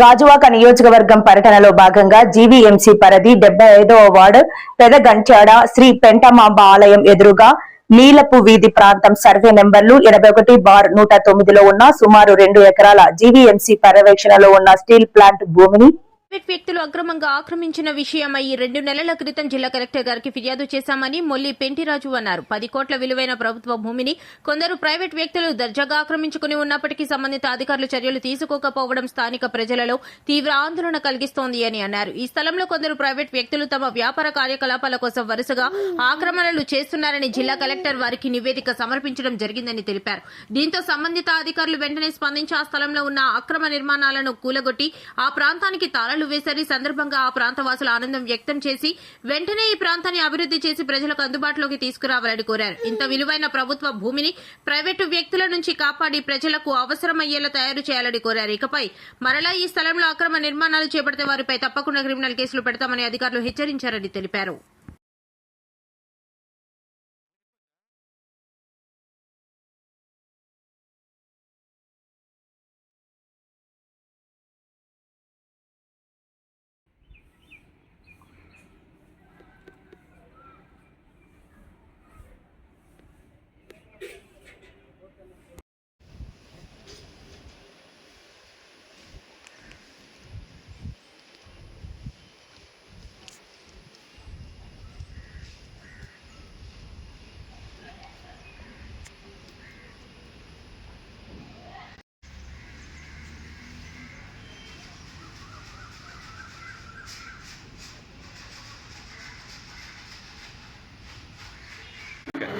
గాజువాక నియోజకవర్గం పర్యటనలో భాగంగా జీవీఎంసీ పరిధి 75వ వార్డు పెదగంట్యాడ శ్రీ పెంటమాంబ ఆలయం ఎదురుగా నీలపు వీధి ప్రాంతం సర్వే నెంబర్లు 21/109లో ఉన్న సుమారు 2 ఎకరాల జీవీఎంసీ పర్యవేక్షణలో ఉన్న స్టీల్ ప్లాంట్ భూమిని ప్రైవేట్ వ్యక్తులు అక్రమంగా ఆక్రమించిన విషయమై 2 నెలల క్రితం జిల్లా కలెక్టర్ గారికి ఫిర్యాదు చేశామని మొల్లి పెంటిరాజు అన్నారు. 10 కోట్ల విలువైన ప్రభుత్వ భూమిని కొందరు ప్రైవేట్ వ్యక్తులు దర్జాగా ఆక్రమించుకుని ఉన్నప్పటికీ సంబంధిత అధికారులు చర్యలు తీసుకోకపోవడం స్థానిక ప్రజలలో తీవ్ర ఆందోళన కలిగిస్తోంది అని అన్నారు. ఈ స్థలంలో కొందరు ప్రైవేట్ వ్యక్తులు తమ వ్యాపార కార్యకలాపాల కోసం వరుసగా ఆక్రమణలు చేస్తున్నారని జిల్లా కలెక్టర్ వారికి నివేదిక సమర్పించడం జరిగిందని తెలిపారు. దీంతో సంబంధిత అధికారులు వెంటనే స్పందించి ఆ స్థలంలో ఉన్న అక్రమ నిర్మాణాలను కూలగొట్టి ఆ ప్రాంతానికి తాళాలు వేశారు. సందర్భంగా ఆ ప్రాంతవాసులు ఆనందం వ్యక్తం చేసి వెంటనే ఈ ప్రాంతాన్ని అభివృద్ధి చేసి ప్రజలకు అందుబాటులోకి తీసుకురావాలని కోరారు. ఇంత విలువైన ప్రభుత్వ భూమిని ప్రైవేటు వ్యక్తుల నుంచి కాపాడి ప్రజలకు అవసరమయ్యేలా తయారు చేయాలని కోరారు. ఇకపై మరలా ఈ స్థలంలో అక్రమ నిర్మాణాలు చేపడితే వారిపై తప్పకుండా క్రిమినల్ కేసులు పెడతామని అధికారులు హెచ్చరించారని తెలిపారు.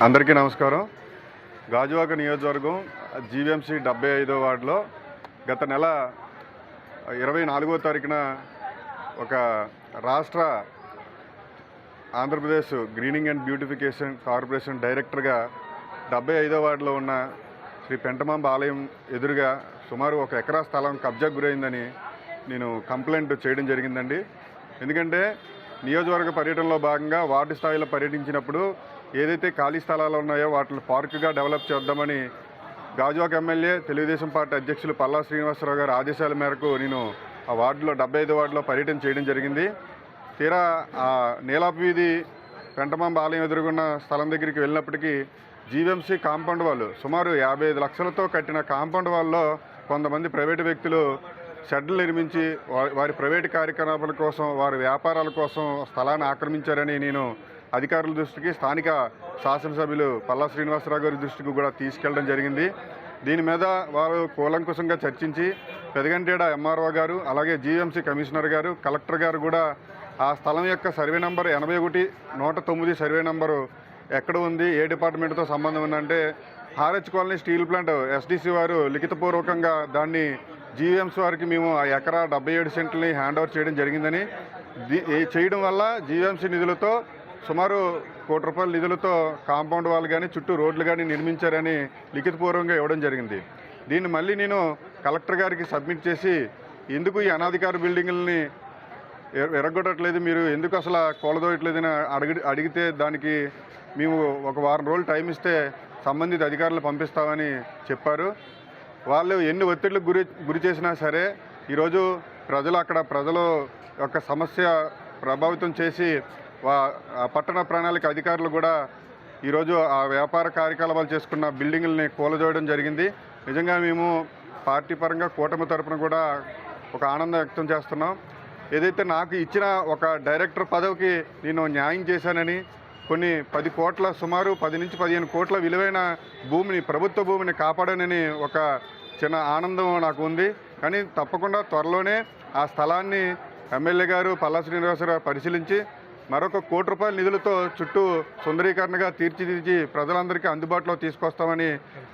అందరికీ నమస్కారం. గాజువాక నియోజకవర్గం జీవీఎంసీ 75వ వార్డులో గత నెల 24వ తారీఖున ఒక రాష్ట్ర Andhra Pradesh greening and beautification corporation డైరెక్టర్గా 75వ వార్డులో ఉన్న శ్రీ పెంటమాంబ ఆలయం ఎదురుగా సుమారు 1 ఎకరా స్థలం కబ్జాకు గురైందని నేను కంప్లైంట్ చేయడం జరిగిందండి. ఎందుకంటే నియోజకవర్గ పర్యటనలో భాగంగా వార్డు స్థాయిలో పర్యటించినప్పుడు ఏదైతే ఖాళీ స్థలాలు ఉన్నాయో వాటిని పార్కుగా డెవలప్ చేద్దామని గాజువాక ఎమ్మెల్యే తెలుగుదేశం పార్టీ అధ్యక్షులు పల్లా శ్రీనివాసరావు గారి ఆదేశాల మేరకు నేను ఆ వార్డులో 75 వార్డులో పర్యటన చేయడం జరిగింది. తీరా ఆ నీలాపు వీధి పెంటమాంబ ఆలయం ఎదురుగున్న స్థలం దగ్గరికి వెళ్ళినప్పటికీ జీవీఎంసీ కాంపౌండ్ వాళ్ళు సుమారు 55 లక్షలతో కట్టిన కాంపౌండ్ వాళ్ళలో కొంతమంది ప్రైవేటు వ్యక్తులు షెడ్లు నిర్మించి వారి ప్రైవేటు కార్యకలాపాల కోసం వారి వ్యాపారాల కోసం స్థలాన్ని ఆక్రమించారని నేను అధికారుల దృష్టికి స్థానిక శాసనసభ్యులు పల్లా శ్రీనివాసరావు గారి దృష్టికి కూడా తీసుకెళ్లడం జరిగింది. దీని మీద వారు కూలంకుశంగా చర్చించి పెదగంట్యాడ ఎంఆర్ఓ గారు అలాగే జీవీఎంసీ కమిషనర్ గారు కలెక్టర్ గారు కూడా ఆ స్థలం యొక్క సర్వే నెంబర్ 81/109 సర్వే నెంబరు ఎక్కడ ఉంది, ఏ డిపార్ట్మెంట్తో సంబంధం ఉందంటే RH colony steel plant SDC వారు లిఖితపూర్వకంగా దాన్ని జీవీఎంసీ వారికి మేము ఆ ఎకరా 77 సెంట్లని హ్యాండ్ ఓవర్ చేయడం జరిగిందని, చేయడం వల్ల జీవీఎంసీ నిధులతో సుమారు ₹1 కోటి నిధులతో కాంపౌండ్ వాళ్ళు కానీ చుట్టూ రోడ్లు కానీ నిర్మించారని లిఖితపూర్వకంగా ఇవ్వడం జరిగింది. దీన్ని మళ్ళీ నేను కలెక్టర్ గారికి సబ్మిట్ చేసి ఎందుకు ఈ అనాధికార బిల్డింగుల్ని ఎరగొట్టట్లేదు, మీరు ఎందుకు అసలు కూలదోయట్లేదని అడిగితే దానికి మేము 1 వారం రోజులు టైం ఇస్తే సంబంధిత అధికారులు పంపిస్తామని చెప్పారు. వాళ్ళు ఎన్ని ఒత్తిళ్లకు గురి చేసినా సరే ఈరోజు ప్రజల యొక్క సమస్య ప్రభావితం చేసి పట్టణ ప్రణాళిక అధికారులు కూడా ఈరోజు ఆ వ్యాపార కార్యకలాపాలు చేసుకున్న బిల్డింగుల్ని కూలదోయడం జరిగింది. నిజంగా మేము పార్టీ పరంగా కూటమి తరపున కూడా ఒక ఆనందం వ్యక్తం చేస్తున్నాం. ఏదైతే నాకు ఇచ్చిన ఒక డైరెక్టర్ పదవికి నేను న్యాయం చేశానని కొన్ని 10 కోట్ల సుమారు 10 నుంచి 15 కోట్ల విలువైన భూమిని ప్రభుత్వ భూమిని కాపాడానని ఒక చిన్న ఆనందం నాకు ఉంది. కానీ తప్పకుండా త్వరలోనే ఆ స్థలాన్ని ఎమ్మెల్యే గారు పల్లా శ్రీనివాసరావు పరిశీలించి మరొక ₹1 కోటి నిధులతో చుట్టూ సుందరీకరణగా తీర్చిదిద్ది ప్రజలందరికీ అందుబాటులో తీసుకొస్తామని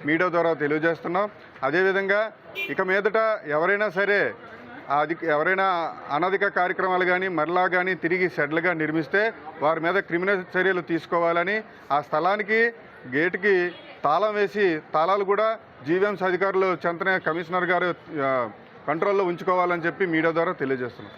మీడియా ద్వారా తెలియజేస్తున్నాం. అదేవిధంగా ఇక మీదట ఎవరైనా సరే ఎవరైనా అనధిక కార్యక్రమాలు కానీ మరలా కానీ తిరిగి షెడ్లుగా నిర్మిస్తే వారి మీద క్రిమినల్ చర్యలు తీసుకోవాలని, ఆ స్థలానికి గేటుకి తాళం వేసి తాళాలు కూడా జీవీఎంసీ అధికారులు చెంతనే కమిషనర్ గారు కంట్రోల్లో ఉంచుకోవాలని చెప్పి మీడియా ద్వారా తెలియజేస్తున్నాం.